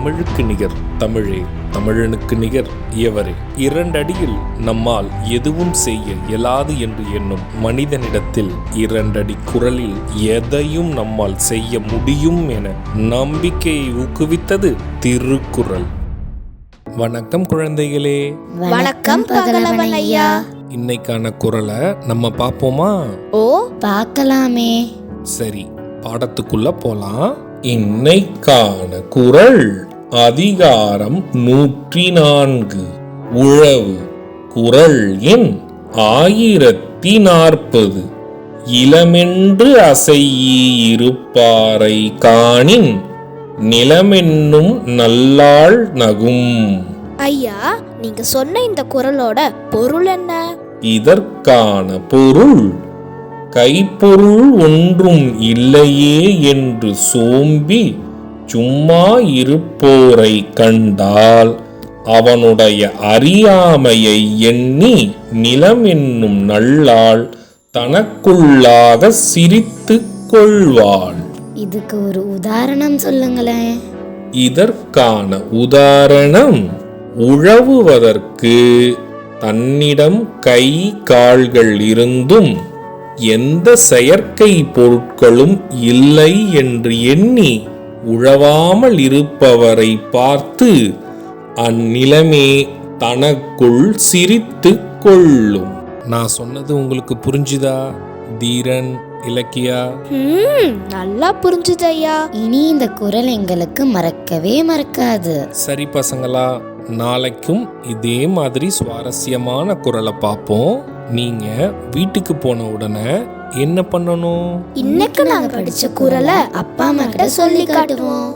தமிழுக்கு நிகர் தமிழே, தமிழனுக்கு நிகர் எவரே. 2 அடியில் நம்மால் எதுவும் செய்ய இயலாது என்று எண்ணும் மனிதனிடத்தில் 2 அடி குரலில் எதையும் நம்மால் செய்ய முடியும் என நம்பிக்கையை ஊக்குவித்தது திருக்குறள். வணக்கம் குழந்தைகளே. வணக்கம் பகலவன் ஐயா. இன்னைக்கான குறளை நம்ம பார்ப்போமா? ஓ, பார்க்கலாமே. சரி, பாடத்துக்குள்ள போலாம். இன்னைக்கான குறள் அதிகாரம் 104 உழவு. குறள் எண் 1040. இளமென்று அசையிருப்பாரை காணின் நிலமென்னும் நல்லாள் நகும். ஐயா, நீங்க சொன்ன இந்த குறளோட பொருள் என்ன? இதற்கான பொருள், கைப்பொருள் ஒன்றும் இல்லையே என்று சோம்பி சும்மா இருப்போரை கண்டால் அவனுடைய அறியாமையை எண்ணி நிலம் என்னும் நல்லாள் தனக்குள்ளாக சிரித்து கொள்வாள். இதுக்கு ஒரு உதாரணம் சொல்லுங்களேன். இதற்கான உதாரணம், உழவுவதற்கு தன்னிடம் கை கால்கள் இருந்தும் எந்த செயற்கை பொருட்களும் இல்லை என்று எண்ணி உழவாமல் இருப்பவரை பார்த்து அந்நிலமே தனக்குள் சிரித்து கொள்ளும். நான் சொன்னது உங்களுக்கு புரிஞ்சுதா தீரன், இலக்கியா? நல்லா புரிஞ்சுது ஐயா. இனி இந்த குறள் எங்களுக்கு மறக்கவே மறக்காது. சரி பசங்களா, நாளைக்கும் இதே மாதிரி சுவாரஸ்யமான குறளை பார்ப்போம். நீங்க வீட்டுக்கு போன உடனே என்ன பண்ணணும்? இன்னைக்கு நாங்க படிச்ச குறளை அப்பா அம்மா கிட்ட சொல்லி காட்டுவோம்.